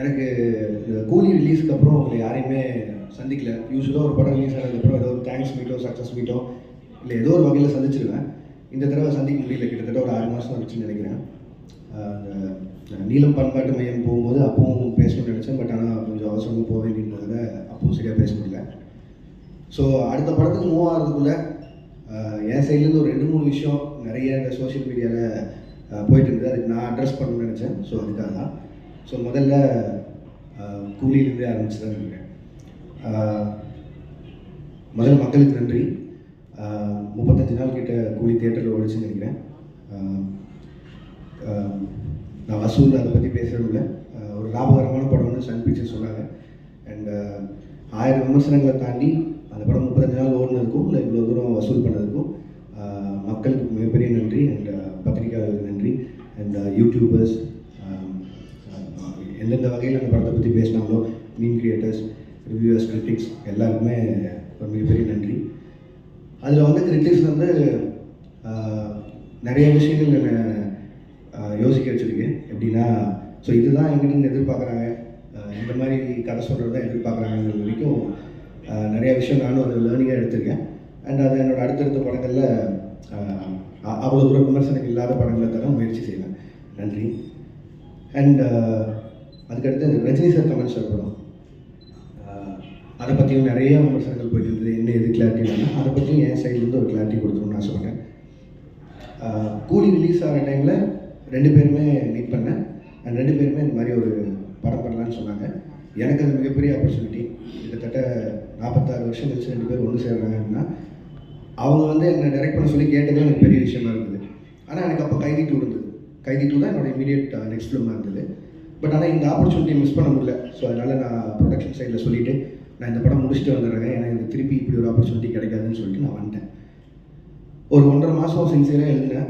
எனக்கு இந்த கூலி ரிலீஸ்க்கு அப்புறம் உங்களை யாரையுமே சந்திக்கல. யூஸ்வலாக ஒரு படம் ரிலீஸ் ஆனதுக்கப்புறம் ஏதோ ஒரு தேங்க்ஸ் மீட்டோ சக்ஸஸ் மீட்டோ இல்லை ஏதோ ஒரு வகையில் சந்திச்சிருவேன். இந்த தடவை சந்திக்க முடியல. கிட்டத்தட்ட ஒரு 6 மாதம் ஆச்சுன்னு நினைக்கிறேன். அந்த நீலம் பண்பாட்டு மையம் போகும்போது அப்பவும் பேசணும்னு நினச்சேன். பட் ஆனால் கொஞ்சம் அவசரமாக போக வேண்டியதுனால அப்பவும் சரியாக பேச முடியல. ஸோ அடுத்த படத்துக்கு மூவ் ஆகிறதுக்குள்ளே என் சைட்லேருந்து ஒரு 2-3 விஷயம் நிறைய இந்த சோஷியல் மீடியாவில் போயிட்டு இருக்குது. அதுக்கு நான் அட்ரஸ் பண்ணணும்னு நினச்சேன். ஸோ அதுக்காக தான். ஸோ முதல்ல கூலியிலேருந்தே ஆரம்பிச்சு தான் நினைக்கிறேன். முதல்ல மக்களுக்கு நன்றி. 35 நாள் கிட்ட கூலி தியேட்டரில் ஓடிச்சுன்னு நினைக்கிறேன். நான் வசூல் அதை பற்றி பேசுகிறதில்ல. ஒரு லாபகரமான படம்னு சன் பிக்சர்ஸ் சொன்னாங்க. அண்ட் 1000 விமர்சனங்களை தாண்டி அந்த படம் 35 நாள் ஓடினதுக்கும் இல்லை இவ்வளோ தூரம் வசூல் பண்ணதுக்கும் மக்களுக்கு மிகப்பெரிய நன்றி. அண்ட் பத்திரிகையாளர்களுக்கு நன்றி. அண்ட் யூடியூபர்ஸ் எந்தெந்த வகையில் அந்த படத்தை பற்றி பேசினாங்களோ, மீன் கிரியேட்டர்ஸ், ரிவ்யூவர்ஸ், கிரிட்டிக்ஸ் எல்லாருக்குமே ஒரு மிகப்பெரிய நன்றி. அதில் வந்து கிரிட்டிக்ஸ் வந்து நிறைய விஷயங்கள் என்னை யோசிக்க வச்சுருக்கு. எப்படின்னா, ஸோ இதுதான் எங்கிட்ட எதிர்பார்க்குறாங்க, இந்த மாதிரி கதை சொல்கிறது தான் எதிர்பார்க்குறாங்கிறது வரைக்கும் நிறைய விஷயம் நானும் அதை லேர்னிங்காக எடுத்திருக்கேன். அண்ட் அதை என்னோடய அடுத்தடுத்த படங்களில் அவ்வளோ தூரம் விமர்சனம் இல்லாத படங்களை தர முயற்சி செய்வேன். நன்றி. அண்ட் அதுக்கடுத்து ரஜினி சார் கமல் சார் படம், அதை பற்றியும் நிறைய விமர்சனங்கள் போயிட்டு இருந்தது. என்ன எது கிளாரிட்டி இல்லைன்னா அதை பற்றியும் என் சைட்லேருந்து ஒரு கிளாரிட்டி கொடுத்துருன்னு ஆசைப்பட்டேன். கூலி ரிலீஸ் ஆகிற டைமில் 2 பேருமே மீட் பண்ணேன். அண்ட் 2 பேருமே இந்த மாதிரி ஒரு படம் பண்ணலான்னு சொன்னாங்க. எனக்கு அது மிகப்பெரிய ஆப்பர்ச்சுனிட்டி. கிட்டத்தட்ட 46 வருஷம் கழிச்சு 2 பேர் ஒன்று சேர்றாங்கன்னா அவங்க வந்து என்னை டைரக்ட் பண்ண சொல்லி கேட்டதே எனக்கு பெரிய விஷயமா இருந்தது. ஆனால் எனக்கு அப்போ கைதி 2 இருந்தது. கைதி 2 தான் என்னோட இமீடியட் நெக்ஸ்ட் ஃபிலிமாக இருந்தது. பட் ஆனால் இந்த ஆப்பர்ச்சுனிட்டியை மிஸ் பண்ண முடியல. ஸோ அதனால் நான் ப்ரொடக்ஷன் சைடில் சொல்லிவிட்டு நான் இந்த படம் முடிச்சுட்டு வந்துடுறேன், ஏன்னா எனக்கு திருப்பி இப்படி ஒரு ஆப்பர்ச்சுனிட்டி கிடைக்காதுன்னு சொல்லிட்டு நான் வந்துட்டேன். ஒரு 1.5 மாதம் சின்சியராக எழுதினேன்.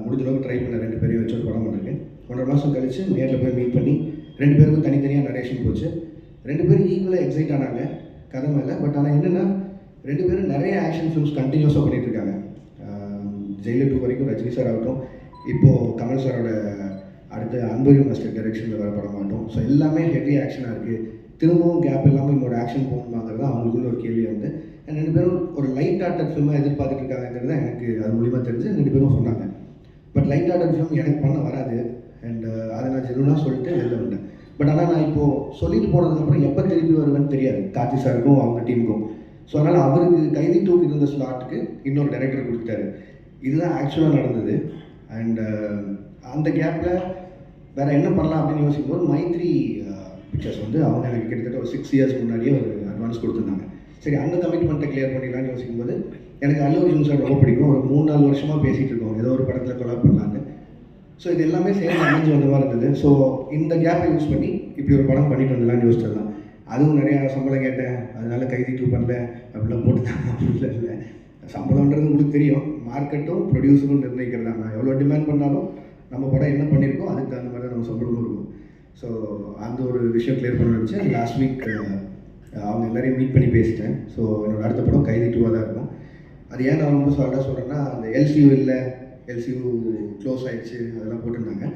முடிஞ்ச அளவுக்கு ட்ரை பண்ணேன். 2 பேரையும் வச்சு ஒரு படம் பண்ணிருக்கேன். 1.5 மாதம் கழிச்சு நேரில் போய் மீட் பண்ணி 2 பேருக்கும் தனித்தனியாக நரேஷன் போச்சு. 2 பேரும் ஈக்குவலாக எக்ஸைட் ஆனாங்க கதை மேலே. பட் ஆனால் என்னென்னா 2 பேரும் நிறைய ஆக்ஷன் ஃபிலிம்ஸ் கண்டினியூஸாக பண்ணிகிட்டு இருக்காங்க. ஜெயிலர் 2 வரைக்கும் ரஜினி சார் ஆகட்டும், இப்போது கமல் சாரோட அடுத்து அன்புரி மாஸ்டர் டைரக்ஷனில் வர படம் மாட்டோம். ஸோ எல்லாமே ஹெவி ஆக்ஷனாக இருக்குது. திரும்பவும் கேப் இல்லாமல் இன்னொரு ஆக்ஷன் போகணுமாங்கிறது தான் அவங்களுக்குள்ள ஒரு கேள்வி வந்து. 2 பேரும் ஒரு லைட் ஆர்டட் ஃபிலிமாக எதிர்பார்த்துட்டு இருக்காங்கிறது தான் எனக்கு அது மூலிமா தெரிஞ்சு 2 பேரும் சொன்னாங்க. பட் லைட் ஆர்டட் ஃபிலிம் எனக்கு பண்ண வராது. அண்ட் அதை நான் ஜெனுவனாக சொல்லிட்டு வெளில வந்தேன். பட் ஆனால் நான் இப்போது சொல்லிட்டு போனதுக்கப்புறம் எப்போ திருப்பி வருவேன்னு தெரியாது கார்த்தி சாருக்கும் அவங்க டீமுக்கும். ஸோ அதனால் அவருக்கு கைதி 2 இருந்த ஸ்லாட்டுக்கு இன்னொரு டைரக்டர் கொடுத்துட்டாரு. இதுதான் ஆக்சுவலாக நடந்தது. அண்ட் அந்த கேப்பில் வேறு என்ன பண்ணலாம் அப்படின்னு யோசிக்கும்போது மைத்ரி பிக்சர்ஸ் வந்து அவங்க எனக்கு கிட்டத்தட்ட ஒரு 6 இயர்ஸ் முன்னாடியே ஒரு அட்வான்ஸ் கொடுத்துருந்தாங்க. சரி, அந்த கமிட்மெண்ட்டை கிளியர் பண்ணிடலான்னு யோசிக்கும்போது எனக்கு அல்லு அர்ஜுன் சார் ரொம்ப பிடிக்கும். ஒரு 3-4 வருஷமாக பேசிகிட்டு இருக்கோம் ஏதோ ஒரு படத்தில் கொலாப் பண்ணலான்னு. ஸோ இது எல்லாமே சேர்ந்து அமைஞ்சு வந்த மாதிரி இருந்தது. ஸோ இந்த கேப்பை யூஸ் பண்ணி இப்படி ஒரு படம் பண்ணிட்டு வந்துடலான்னு யோசிச்சிடலாம். அதுவும் நிறையா சம்பளம் கேட்டேன், அதனால கைதி 2 பண்ணல அப்படிலாம் போட்டுட்டாங்க. அப்படிலாம் இல்லை, சம்பளம்ன்றது உங்களுக்கு தெரியும். மார்க்கெட்டும் ப்ரொடியூசரும் நிர்ணயிக்கிறதா. நான் எவ்வளோ டிமாண்ட் பண்ணாலும் நம்ம படம் என்ன பண்ணியிருக்கோம் அதுக்கு தகுந்த மாதிரி நம்ம சம்பளமும் இருக்கும். ஸோ அந்த ஒரு விஷயம் கிளியர் பண்ண நினச்சேன். லாஸ்ட் வீக் அவங்க எல்லாரையும் மீட் பண்ணி பேசிட்டேன். ஸோ என்னோடய அடுத்த படம் கைதி 2 தான் இருக்கும். அது ஏன் நான் ரொம்ப சால்ட்டாக சொல்கிறேன்னா, அந்த எல்சியூ இல்லை, எல்சியூ க்ளோஸ் ஆகிடுச்சு அதெல்லாம் போட்டிருந்தாங்க.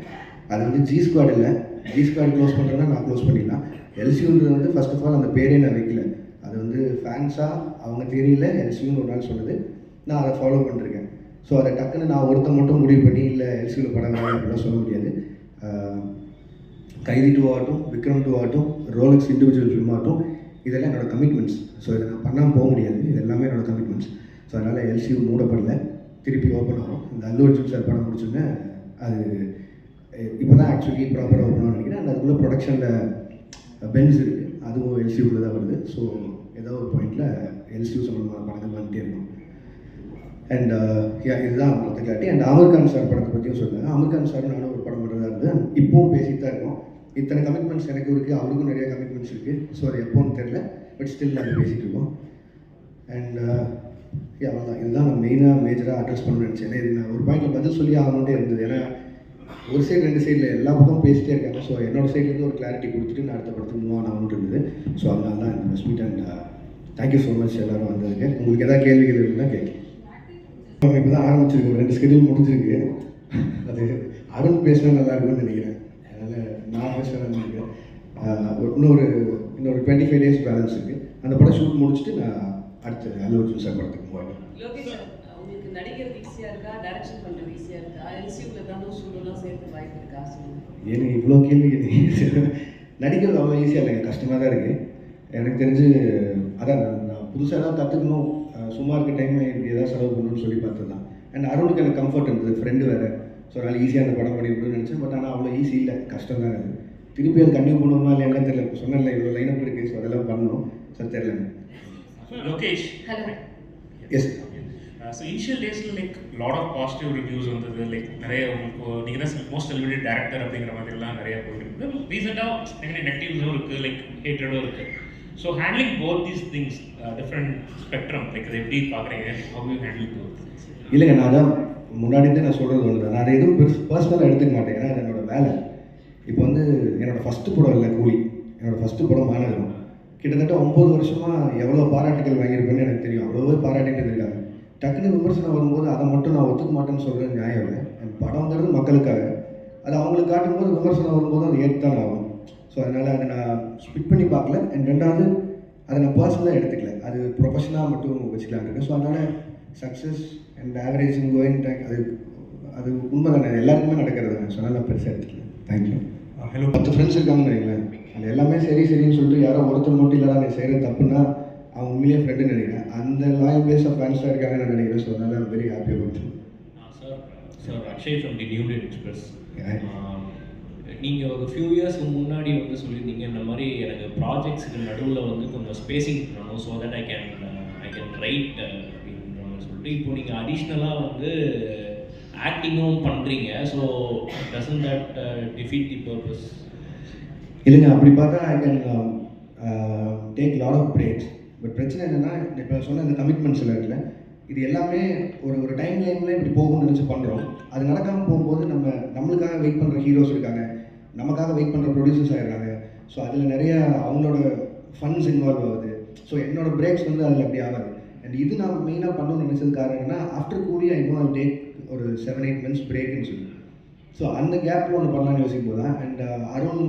அது வந்து ஜி ஸ்குவாட் இல்லை. ஜி ஸ்குவாட் க்ளோஸ் பண்ணுறேன்னா நான் க்ளோஸ் பண்ணிடலாம். எல்சியூன்றது வந்து ஃபர்ஸ்ட் ஆஃப் ஆல் அந்த பேரே நான் வைக்கல. அது வந்து ஃபேன்ஸாக அவங்க தெரியல எல்சியூன்னு ஒரு நாள் சொன்னது, நான் அதை ஃபாலோ பண்ணிருக்கேன். ஸோ அதை டக்குன்னு நான் ஒருத்தர் மட்டும் முடிவு பண்ணி இல்லை எல்சியூவில் படம் வேணும் அப்படிலாம் சொல்ல முடியாது. கைதி 2 ஆகட்டும், விக்ரம் 2 ஆகட்டும், ரோலக்ஸ் இண்டிவிஜுவல் ஃபிலிம் ஆகட்டும், இதெல்லாம் என்னோடய கமிட்மெண்ட்ஸ். ஸோ இதை நான் பண்ணாமல் போக முடியாது. இது எல்லாமே என்னோடய கமிட்மெண்ட்ஸ். ஸோ அதனால் எல்சியூ மூடப்படல, திருப்பி ஓப்பன் ஆகும். இந்த அல்லு அர்ஜுன் சார் படம் முடிச்சோன்னே அது இப்போ தான் ஆக்சுவலி ப்ராப்பராக ஓப்பன் ஆகும் நினைக்கிறேன். அந்த அதுக்குள்ளே ப்ரொடக்ஷனில் பென்ஸ் இருக்குது, அதுவும் எல்சியூக்குள்ளே தான் வருது. ஸோ ஏதோ ஒரு பாயிண்டில் எல்சியூ சம்பந்தமான படங்கள் வந்துட்டே இருக்கும். அண்ட் இதுதான் மொத்த கிளாரிட்டி. அண்ட் அமர்கான் சார் படத்தை பற்றியும் சொல்லுவேன். அமர்கான் சார் நானும் ஒரு படம் பண்ணுறதா இருந்தது. இப்போவும் பேசிட்டு தான் இருக்கோம். இத்தனை கமிட்மெண்ட்ஸ் எனக்கு இருக்குது, அவருக்கும் நிறைய கமிட்மெண்ட்ஸ் இருக்குது. ஸோ அது எப்போன்னு தெரில, பட் ஸ்டில் நாங்கள் பேசிகிட்டு இருக்கோம். அண்ட் அவ்வளோதான். இதுதான் நான் மேஜராக அட்ரஸ் பண்ணணும்னு நினச்சேன். இது நான் ஒரு பாயிண்டில் பதில் சொல்லி ஆகணுன்ட்டே இருந்தது. ஏன்னா ஒரு சைடு 2 சைடில் எல்லா பக்கமும் பேசிட்டே இருக்காங்க. ஸோ என்னோடய சைட்லேருந்து ஒரு கிளாரிட்டி கொடுத்துட்டு நான் அடுத்த படத்துக்கு மூவ் ஆகணும்னு இருந்தது. ஸோ அதனால தான் இந்த press meet. And thank you so much எல்லோரும் வந்ததுக்கு. உங்களுக்கு எதாவது கேள்விகள் இருக்குன்னா கேட்கலாம். இப்போ தான் ஆரம்பிச்சிருக்கு, 2 ஸ்கெடியூல் முடிஞ்சிருக்கு. அது அருண் பேசினா நல்லா இருக்கும்னு நினைக்கிறேன். அதனால் நான் பேசுகிறேன்னு நினைக்கிறேன். இன்னொரு 25 days பேலன்ஸ் இருக்குது. அந்த படம் ஷூட் முடிச்சுட்டு நான் அடுத்து அல்லு அர்ஜுன் சார் படத்துக்கு போவேன். லோகேஷ் சார், உங்களுக்கு நடிக்கிறது ஈஸியாக இருக்கா, டைரக்ஷன் பண்ணுறது ஈஸியாக இருக்கா, எல்சியூவில் ஏதாவது ஸ்டூடியோலாம் சேர்த்து வாய்ப்பு இருக்கா சொல்லுங்கள். எனக்கு இவ்வளோ கேள்வி நடிக்கிறது அவ்வளோ ஈஸியாக இல்லைங்க, கஷ்டமாக தான் இருக்குது. எனக்கு தெரிஞ்சு அதான் நான் புதுசாக ஏதாவது கற்றுக்கணும், சும்மா இருக்க டைமில் எனக்கு எதாவது செலவு பண்ணணும்னு சொல்லி பார்த்தது தான். அண்ட் அருணுக்கு எனக்கு கம்ஃபர்ட் இருந்தது, ஃப்ரெண்டு வேறு. ஸோ அதனால் ஈஸியாக அந்த படம் பண்ணிவிடணும்னு நினச்சேன். பட் ஆனால் அவ்வளோ ஈஸி இல்லை, கஷ்டம் தான் அது. திருப்பி அது கண்டினியூ பண்ணுவோமா இல்லை என்ன தெரியல. இப்போ சொன்னல இவ்வளோ லைனப் இருக்குது, ஸோ அதெல்லாம் பண்ணணும். சார் தெரியல. Lokesh. Hello. Yes. So initial days like lot of positive reviews வந்தது, லைக் நிறைய உங்களுக்கு நீங்கள் தான் மோஸ்ட் செலிபிரிட்டி டேரக்டர் அப்படிங்கிற மாதிரிலாம் நிறைய போயிருக்கு. ரீசெண்டாக நெகட்டிவ்ஸும் இருக்குது, லைக் ஹேட்ரடும் இருக்குது. So handling both these things different spectrum, like அதை எப்படி பார்க்குறீங்க, ஹவ் யூ ஹேண்டில் போத்? இல்லைங்க, நான் அதான் முன்னாடியே நான் சொல்கிறது ஒன்று தான். நான் அதை எதுவும் பர்சனலாக எடுத்துக்க மாட்டேன், ஏன்னா அது என்னோடய வேலை. இப்போ வந்து என்னோடய ஃபஸ்ட்டு படம் இல்லை கூலி, என்னோடய ஃபஸ்ட்டு படம் மாநகரம். கிட்டத்தட்ட 9 வருஷமாக எவ்வளோ பாராட்டுகள் வாங்கியிருப்பேன்னு எனக்கு தெரியும். அவ்வளோவே பாராட்டிட்டு இருக்காங்க. டக்குன்னு விமர்சனம் வரும்போது அதை மட்டும் நான் ஒத்துக்க மாட்டேன்னு சொல்கிறது நியாயம் இல்லை. என் படங்கிறது மக்களுக்காக, அது அவங்களுக்கு காட்டும்போது விமர்சனம் வரும்போது அது ஏற்றுத்தான் ஆகும். ஸோ அதனால் அதை நான் ஸ்பிட் பண்ணி பார்க்கல. அண்ட் ரெண்டாவது அதை நான் பர்சனலாக எடுத்துக்கல, அது ப்ரொஃபஷனாக மட்டும் வச்சுக்கலான்னு இருக்கேன். ஸோ அதனால் success and average in going time அது உண்மை தானே, எல்லாருக்குமே நடக்கிறது தானே. ஸோ அதனால் நான் பெருசாக எடுத்துக்கல. தேங்க்யூ. ஹலோ. 10 ஃப்ரெண்ட்ஸ் இருக்காங்கன்னு வைங்களேன், அது எல்லாமே சரின்னு சொல்லிட்டு யாரோ ஒருத்தர் மட்டும் இல்லைடா நீ செய்கிறது தப்புன்னா அவன் உண்மையிலேயே ஃப்ரெண்டுன்னு நினைக்கிறேன். அந்த லாயல் பேஸ் ஆஃப் ஃபேன்ஸாக இருக்காங்கன்னு நான் நினைக்கிறேன். ஸோ அதனால் very happy about it. Sir Akshay from the new day express. நீங்கள் ஒரு ஃபியூ இயர்ஸ்க்கு முன்னாடி வந்து சொல்லியிருந்தீங்க, இந்த மாதிரி எனக்கு ப்ராஜெக்ட்ஸுக்கு நடுவில் வந்து கொஞ்சம் ஸ்பேசிங் பண்ணணும், so that I can write அப்படின்ற மாதிரி சொல்லிட்டு இப்போ நீங்கள் அடிஷ்னலாக வந்து ஆக்டிங்கும் பண்ணுறீங்க. So doesn't that defeat the purpose? இல்லைங்க, அப்படி பார்த்தா I can take lot of breaks. But பிரச்சனை என்னென்னா, இப்போ சொன்ன இந்த கமிட்மெண்ட்ஸ் எல்லாம் இருக்குல்ல, இது எல்லாமே ஒரு டைம் லைனில் இப்படி போகும்னு நினச்சி பண்ணுறோம். அது நடக்காமல் போகும்போது நம்மளுக்காக வெயிட் பண்ணுற ஹீரோஸ் இருக்காங்க, நமக்காக வெயிட் பண்ணுற ப்ரொடியூசர்ஸ் ஆகிடுறாங்க. ஸோ அதில் நிறைய அவங்களோட ஃபண்ட்ஸ் இன்வால்வ் ஆகுது. ஸோ என்னோடய பிரேக்ஸ் வந்து அதில் அப்படி ஆகாது. அண்ட் இது நான் மெயினாக பண்ணணும்னு நினச்சது காரணம் என்னன்னா, ஆஃப்டர் கூலி ஐ நோ ஐல் டேக் ஒரு 7-8 months பிரேக்குன்னு சொல்லி. ஸோ அந்த கேப்பில் ஒன்று பண்ணலான்னு யோசிக்கும் போது தான். அண்ட் அருண்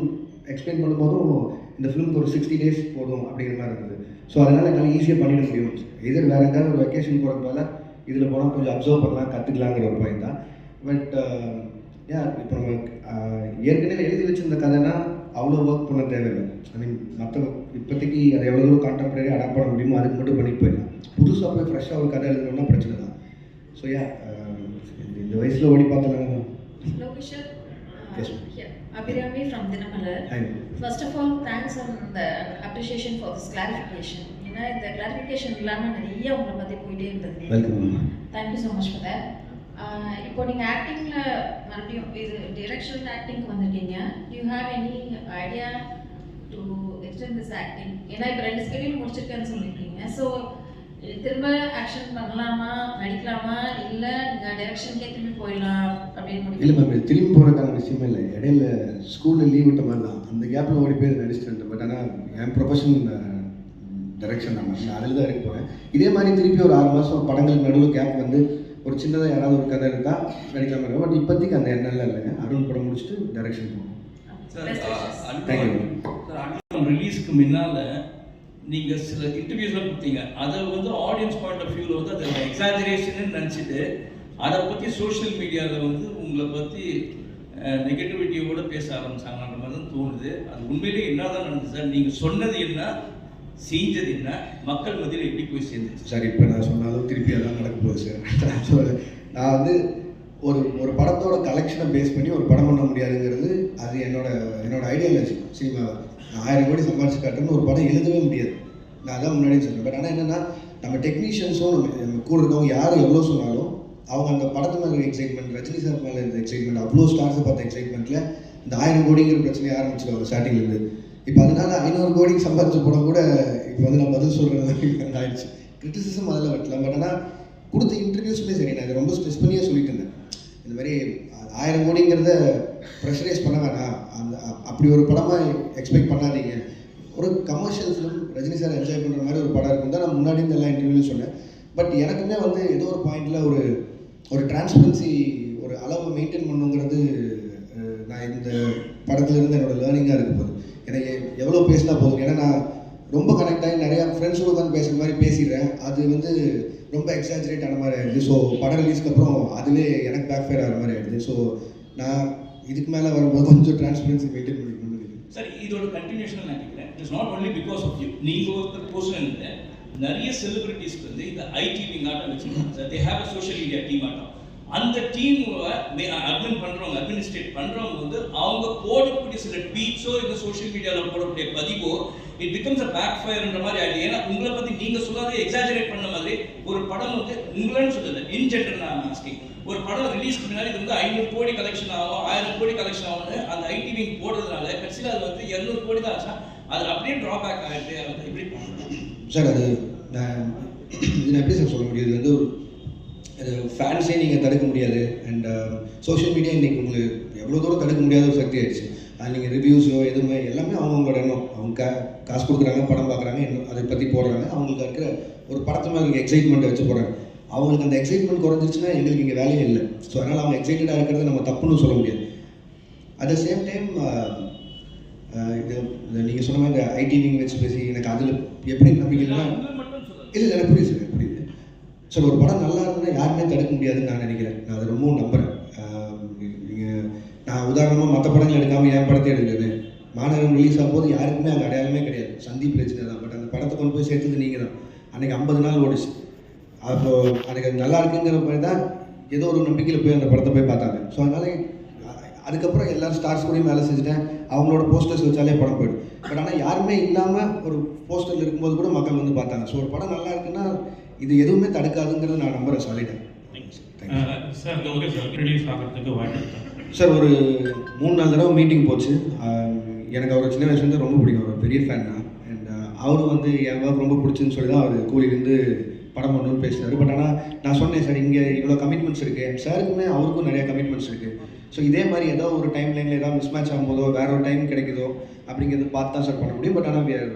எக்ஸ்பிளைன் பண்ணும்போதும் இந்த ஃபிலிமுக்கு ஒரு 60 days போதும் அப்படிங்கிற மாதிரி இருந்தது. ஸோ அதனால் என்னால் ஈஸியாக பண்ணிட முடியும். இதர் வேறு எதாவது ஒரு வெக்கேஷன் போகிறதுனால இதில் போனால் கொஞ்சம் அப்சர்வ் பண்ணலாம், கற்றுக்கலாங்கிற ஒரு பாயிண்ட் தான். பட் இப்போ நம்ம ஏற்கனவே எழுதி வச்சிருந்த கதைனா அவ்வளோ ஒர்க் பண்ண தேவையில்லை. ஐ மீன் மற்ற இப்போதைக்கு அதை எவ்வளோ தூரம் கான்டெம்பரரி அடாப்ட் பண்ண முடியுமோ அதுக்கு மட்டும் பண்ணிட்டு போயிடலாம். புதுசாக போய் ஃப்ரெஷ்ஷாக ஒரு கதை எழுதணும்னா பிரச்சனை தான். ஸோ இந்த வயசில் ஓடி பார்த்தலாம். Lokesh, Yes. Abhirami from Dinamalar. Hi. First of all, thanks and the appreciation for this clarification. ஏன்னா இந்த கிளாரிஃபிகேஷன் இல்லாமல் நிறைய உங்களை பற்றி போயிட்டே இருந்தது. Welcome. Thank you so much for that. இப்போ நீங்கள் ஆக்டிங்கில் மறுபடியும் இது டிரெக்ஷன் ஆக்டிங்க்கு வந்திருக்கீங்க. You have any idea to extend this acting? ஏன்னா இப்போ 2 ஸ்கெடியூல் முடிச்சிருக்கேன்னு சொல்லியிருக்கீங்க. ஸோ திரும்ப ஆக்ஷன் பண்ணலாமா, நடிக்கலாமா, இல்லை நீங்கள் டைரக்ஷனுக்கே திரும்பி போயிடலாம் அப்படின்னு? இல்லை மேம், திரும்பி போகிறதுக்கான விஷயமே இல்லை. இடையில ஸ்கூலில் லீவ் விட்ட மாதிரி தான், அந்த கேப்பில் ஓடி போய் நடிச்சிட்டு. பட் ஆனால் என் ப்ரொஃபஷன் டைரக்ஷன் தான், நான் அதில் தான் இருக்க போகிறேன். இதே மாதிரி திருப்பி ஒரு 6 மாதம் படங்களுக்கு நடுவில் கேப் வந்து ஒரு சின்னதாக யாராவது ஒரு கதை இருந்தால் நடிக்காமல் இருக்கும். பட் இப்போதைக்கு அந்த எண்ணெல்லாம் இல்லைங்க. அருண் படம் முடிச்சுட்டு டைரக்ஷன் போகணும். சார், ரிலீஸ்க்கு முன்னால் நீங்கள் சில இன்டர்வியூஸ்லாம் கொடுத்தீங்க. அதை வந்து ஆடியன்ஸ் பாயிண்ட் ஆஃப் வியூவில் வந்து அதை எக்ஸாஜரேஷன்னு நினச்சிட்டு அதை பற்றி சோஷியல் மீடியாவில் வந்து உங்களை பற்றி நெகட்டிவிட்டியோடு பேச ஆரம்பிச்சாங்கன்ற மாதிரி தான் தோணுது. அது உண்மையிலேயே என்ன தான் நடந்துச்சு சார்? நீங்கள் சொன்னது என்ன, செஞ்சது என்ன, மக்கள் மத்தியில் எப்படி போய் சேர்ந்துச்சு சார்? இப்போ நான் சொன்னாலும் திருப்பி அதான் நடக்க போகுது சார். ஸோ நான் வந்து ஒரு படத்தோட கலெக்ஷனை பேஸ் பண்ணி ஒரு படம் பண்ண முடியாதுங்கிறது அது என்னோட ஐடியாலஜி. சினிமா 1000 கோடி சம்பாதிச்சு காட்டுன்னு ஒரு படம் எழுதவே முடியாது. நான் அதான் முன்னாடியே சொல்கிறேன். பட் ஆனால் என்னென்னா, நம்ம டெக்னீஷியன்ஸும் நம்ம கூட இருக்கவங்க யார் எவ்வளோ சொன்னாலும் அவங்க அந்த படத்து மேலே எக்ஸைட்மெண்ட், ரஜினி சார் மேலே இருந்த எக்ஸைட்மெண்ட், அவ்வளோ ஸ்டார்ஸை பார்த்த எக்ஸைட்மெண்ட்டில் இந்த 1000 கோடிங்கிற பிரச்சனையை ஆரம்பிச்சிருவாங்க ஸ்டார்டிங்லேருந்து. இப்போ அதனால் 500 கோடிக்கு சம்பாதிச்ச படம் கூட இப்போ வந்து நான் பதில் சொல்கிறது ஆயிடுச்சு. கிரிட்டிசிசம் அதில் வெட்டலாம். பட் ஆனால் கொடுத்த இன்டர்வியூஸுமே சரி, நான் இதை ரொம்ப ஸ்ட்ரெஸ் பண்ணியே சொல்லிட்டு இருந்தேன். இந்த மாதிரி 1000 கோடிங்கிறத ப்ரெஷரைஸ் பண்ண வேணாம், அப்படி ஒரு படமாக எக்ஸ்பெக்ட் பண்ணாதீங்க. ஒரு commercial film Rajini sir enjoy பண்ணுற மாதிரி ஒரு படம் இருக்கும் தான் நான் முன்னாடி இந்த எல்லா இன்டர்வியூலையும் சொன்னேன். பட் எனக்குமே வந்து ஏதோ ஒரு பாயிண்டில் ஒரு டிரான்ஸ்பரன்சி, ஒரு அளவை மெயின்டைன் பண்ணுங்கிறது நான் இந்த படத்துலேருந்து என்னோடய லேர்னிங்காக இருக்க போகுது. எனக்கு எவ்வளோ பேசினா போதும். ஏன்னா நான் ரொம்ப கனெக்ட் ஆகி நிறையா ஃப்ரெண்ட்ஸோடு உட்காந்து பேசுகிற மாதிரி பேசிடுறேன். அது வந்து ரொம்ப எக்ஸாஜரேட் ஆன மாதிரி ஆகிடுது. ஸோ படம் ரிலீஸ்க்கு அப்புறம் அதுவே எனக்கு பேக் ஃபயர் ஆகிற மாதிரி ஆகிடுது. ஸோ நான் இதுக்கு மேலே வரும்போது கொஞ்சம் டிரான்ஸ்பரன்சி மெயின்டைன் பண்ணிக்கணும்னு நினைக்கிறேன். சார் இதோட கண்டினியூஷன் நான் கேட்குறேன். It is not only because of you. நீங்கள் ஒருத்தர் பர்சன் நிறைய செலிபிரிட்டிஸ்க்கு வந்து இந்த ஐடி விங் ஆட்டம் வச்சுருக்காங்க sir. They have a social media team ஆட்டம். அந்த டீமை அட்மினிஸ்ட்ரேட் பண்ணுறவங்க வந்து அவங்க போடக்கூடிய சில ட்வீட்ஸோ இல்லை சோஷியல் மீடியாவில் போடக்கூடிய பதிவோ இட் பிகம்ஸ் அ பேக் ஃபயர்ன்ற மாதிரி ஆகிடுது. ஏன்னா உங்களை பற்றி நீங்கள் சொல்லாதே எக்ஸாஜரேட் பண்ண மாதிரி ஒரு படம் வந்து உங்களன்னு சொல்லுது இன் ஜென்ரல் நான் ஆஸ்கிங். ஒரு படம் ரிலீஸ்க்கு முன்னாடி இது வந்து 500 கோடி கலெக்ஷன் ஆகும் 1000 கோடி கலெக்ஷன் ஆகும்னு அந்த ஐடி விங் போடுறதுனால கடைசியில் அது வந்து 200 கோடி தான் ஆச்சா அது அப்படியே ட்ராபேக் ஆகிட்டு அது எப்படி சார் அது இது எப்படி சார் சொல்ல முடியும்? இது வந்து அது ஃபேன்ஸே நீங்கள் தடுக்க முடியாது. அண்ட் சோஷியல் மீடியா இன்றைக்கி உங்களுக்கு எவ்வளோ தூரம் தடுக்க முடியாத ஒரு சக்தி ஆயிடுச்சு. அது நீங்கள் ரிவ்யூஸோ எதுவுமே எல்லாமே அவங்களோட எண்ணம். அவங்க காசு கொடுக்குறாங்க, படம் பார்க்குறாங்க, அதை பற்றி போடுறாங்க. அவங்களுக்கு இருக்கிற ஒரு படத்து மேலே இருக்க எக்ஸைட்மெண்ட்டை வச்சு போகிறாங்க. அவங்களுக்கு அந்த எக்ஸைட்மெண்ட் குறைஞ்சிருச்சுன்னா எங்களுக்கு இங்கே வேலையே இல்லை. ஸோ அதனால் அவங்க எக்ஸைட்டடாக இருக்கிறத நம்ம தப்புன்னு சொல்ல முடியாது. அட் த சேம் டைம் இது நீங்கள் சொன்ன மாதிரி ஐடி விங் வச்சு பேசி எனக்கு அதில் எப்படி நம்பிக்கை இல்லைன்னா இல்லை எனக்கு புரியுது சார், எனக்கு புரியுது சார். ஒரு படம் நல்லா இருந்ததுன்னா யாருமே தடுக்க முடியாதுன்னு நான் நினைக்கிறேன். நான் அதை ரொம்பவும் நம்புகிறேன். நீங்கள் நான் உதாரணமாக மற்ற படங்கள் எடுக்காமல் என் படத்தை எடுக்கிறது மாநகரம் ரிலீஸ் ஆகும்போது யாருக்குமே அங்கே அடையாளமே கிடையாது. சந்தீப் பிரச்சனை தான். பட் அந்த படத்தை கொண்டு போய் சேர்த்தது நீங்கள் தான். அன்றைக்கி 50 நாள் ஓடிச்சு. அப்போது அன்றைக்கி அது நல்லா இருக்குங்கிற மாதிரி தான் ஏதோ ஒரு நம்பிக்கையில் போய் அந்த படத்தை போய் பார்த்தாங்க. ஸோ அதனால் அதுக்கப்புறம் எல்லோரும் ஸ்டார்ஸ் கூடயும் வேலை செஞ்சுட்டேன். அவங்களோட போஸ்டர்ஸ் வச்சாலே படம் போய்டும். பட் ஆனால் யாருமே இல்லாமல் ஒரு போஸ்டரில் இருக்கும்போது கூட மக்கள் வந்து பார்த்தாங்க. ஸோ ஒரு படம் நல்லா இருக்குன்னா இது எதுவுமே தடுக்காதுங்கிறது நான் நம்புகிறேன் சாலிடாக. சார் ஒரு 3-4 தடவை மீட்டிங் போச்சு. எனக்கு அவர் சின்ன வயசுலேருந்து ரொம்ப பிடிக்கும். அவர் பெரிய ஃபேன் தான். அண்ட் அவரும் வந்து என் ஒர்க் ரொம்ப பிடிச்சுன்னு சொல்லி தான் அவர் கூலிலேருந்து படம் பண்ணணும்னு பேசினார். பட் ஆனால் நான் சொன்னேன் சார் இங்கே இவ்வளோ கமிட்மெண்ட்ஸ் இருக்குது. சாருக்குமே அவருக்கும் நிறைய கமிட்மெண்ட்ஸ் இருக்குது. ஸோ இதே மாதிரி ஏதோ ஒரு டைம் லைனில் ஏதாவது மிஸ் மேட்ச் ஆகும்போதோ வேற ஒரு டைம் கிடைக்குதோ அப்படிங்கிறது பார்த்து தான் சார் பண்ண முடியும். பட் ஆனால் we are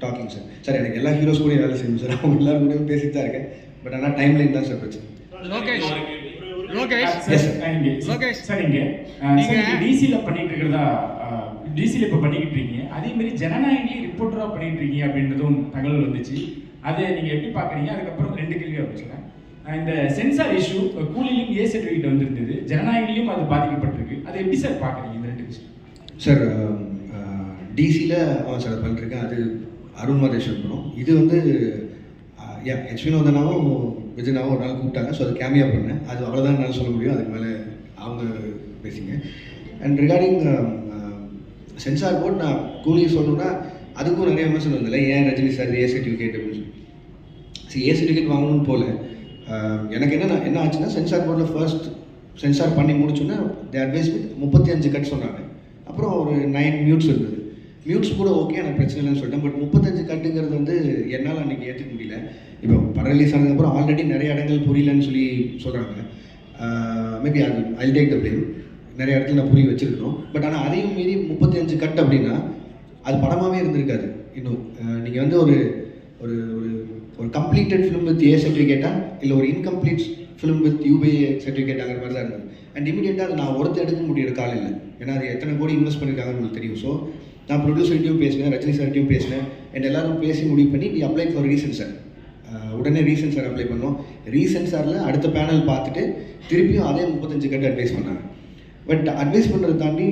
talking sir. Sir எனக்கு எல்லா ஹீரோஸ் கூட வேலை செய்யணும் சார். அவங்க எல்லாரும் கூடயும் பேசிட்டு தான் இருக்கேன். பட் ஆனால் டைம் லைன் தான் சார் பிரச்சனை. சார் இங்கே டிசியில் பண்ணிட்டு இருக்கிறதா டிசியில் இப்போ பண்ணிக்கிட்டு இருக்கீங்க. அதே மாதிரி ஜனநாயகி ரிப்போர்ட்டராக பண்ணிட்டு இருக்கீங்க அப்படின்றதும் தகவல் வந்துச்சு. அதை நீங்கள் எப்படி பார்க்குறீங்க? அதுக்கப்புறம் 2 கேள்வி வச்சுக்கிறேன். இந்த சென்சார் இஷ்யூ கூலிலையும் ஏ சர்டிஃபிகேட் வந்துருந்தது, ஜனநாயகிலையும் அது பாதிக்கப்பட்டிருக்கு. அதை எப்படி சார் பார்க்குறீங்க இந்த 2 விஷயம்? சார் டிசியில் அவன் சார் பண்ணிருக்கேன். அது அருண் மாதேஸ்வர் படம். இது வந்து ஹெச் வினோதனாவும் விஜயனாவும் ஒரு நாள் கூப்பிட்டாங்க. ஸோ அது கேமியா பண்ணேன். அது அவ்வளோதான் என்னால் சொல்ல முடியும். அதுக்கு மேலே அவங்க பேசிங்க. அண்ட் ரிகார்டிங் சென்சார் போர்ட் நான் கூலி சொல்லணுன்னா அதுக்கும் நிறைய விமர்சனம் வந்ததில்லை. ஏன் ரஜினி சார் ஏ சர்டிஃபிகேட் அப்படின்னு சொல்லி சரி ஏ சர்டிஃபிகேட் வாங்கணும்னு போல எனக்கு என்ன ஆச்சுன்னா சென்சார் போர்டில் ஃபர்ஸ்ட் சென்சார் பண்ணி முடிச்சோன்னா தி அட்வைஸ் வித் 35 கட் சொன்னாங்க. அப்புறம் ஒரு 9 மியூட்ஸ் இருந்தது. மியூட்ஸ் கூட ஓகே எனக்கு பிரச்சனை இல்லைன்னு சொல்லிட்டேன். பட் 35 கட்டுங்கிறது வந்து என்னால் அன்றைக்கி ஏற்றுக்க முடியல. இப்போ படம் ரிலீஸ் ஆனதுக்கப்புறம் ஆல்ரெடி நிறைய இடங்கள் புரியலன்னு சொல்லி சொல்கிறாங்க. மேபி அது ஐ டேக் த பிளேம். நிறைய இடத்துல நான் புரிய வச்சுருக்கணும். பட் ஆனால் அதையும் மீறி 35 கட் அப்படின்னா அது படமாகவே இருந்திருக்காது. இன்னும் நீங்கள் வந்து ஒரு ஒரு ஒரு கம்ப்ளீட்டட் ஃபிலிம் வித் ஏ சர்டிஃபிகேட்டா இல்லை ஒரு இன்கம்ப்ளீட் ஃபிலிம் வித் யூபிஏ சர்டிஃபிகேட்டாங்கிற மாதிரி தான் இருந்தது. அண்ட் இமீடியட்டாக அது நான் ஒருத்தர் எடுக்க முடியிற கால் இல்லை. ஏன்னா அது எத்தனை கோடி இன்வெஸ்ட் பண்ணியிருக்காங்கன்னு உங்களுக்கு தெரியும். ஸோ நான் ப்ரொடியூசர்கிட்டையும் பேசினேன், ரஜினி சார்கிட்டையும் பேசினேன். அண்ட் எல்லோரும் பேசி முடிவு பண்ணி வி அப்ளை ஃபார் ரீசென்சார். உடனே ரீசென்சார் அப்ளை பண்ணோம். ரீசென்சாரில் அடுத்த பேனல் பார்த்துட்டு திருப்பியும் அதே 35 கட்டு அட்வைஸ் பண்ணாங்க. பட் அட்வைஸ் பண்ணுறதை தாண்டி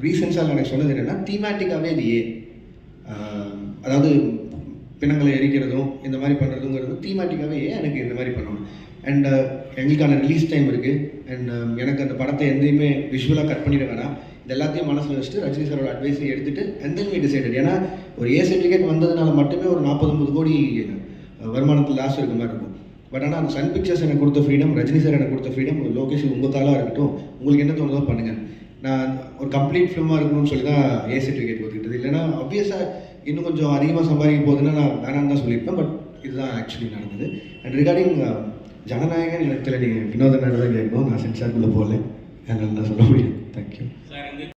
ரீசென்சாரில் எனக்கு சொன்னது என்னென்னா தீமேட்டிக்காகவே இது அதாவது பிணங்களை எரிக்கிறதும் இந்த மாதிரி பண்ணுறதுங்கிறது தீமேட்டிக்காகவே எனக்கு இந்த மாதிரி பண்ணணும். அண்ட் எங்களுக்கான ரிலீஸ் டைம் இருக்குது. அண்ட் எனக்கு அந்த படத்தை எந்தையுமே விஷுவலாக கட் பண்ணிட வேணாம். இது எல்லாத்தையும் மனசில் வச்சுட்டு ரஜினி சாரோட அட்வைஸை எடுத்துகிட்டு அண்ட் தென் வி டிசைடட். ஏன்னா ஒரு ஏ சர்டிஃபிகேட் வந்ததுனால மட்டுமே ஒரு 40-50 கோடி வருமானத்தில் லாஸ் இருக்க மாதிரி இருக்கும். பட் ஆனால் அந்த சன் பிக்சர்ஸ் எனக்கு கொடுத்த ஃப்ரீடம், ரஜினி சார் எனக்கு கொடுத்த ஃப்ரீடம், ஒரு லோகேஷ் உங்கள் காலாக இருக்கட்டும், உங்களுக்கு என்ன தோணுதோ பண்ணுங்கள். நான் ஒரு கம்ப்ளீட் ஃபிலிமாக இருக்கணும்னு சொல்லி தான் ஏ சர்டிஃபிகேட் கொடுத்துக்கிட்டது. இல்லைன்னா ஆப்வியஸாக இன்னும் கொஞ்சம் அதிகமாக சம்பாதிக்க போகுதுன்னா நான் வேணான்னு தான் சொல்லியிருப்பேன். பட் இதுதான் ஆக்சுவலி நடந்தது. அண்ட் ரிகார்டிங் ஜனநாயகன் இடத்துல நீங்கள் வினோதனாக தான் கேட்கணும். நான் சென்சாருக்குள்ளே போகல, அதனால நான் சொல்ல முடியும். Thank you sir.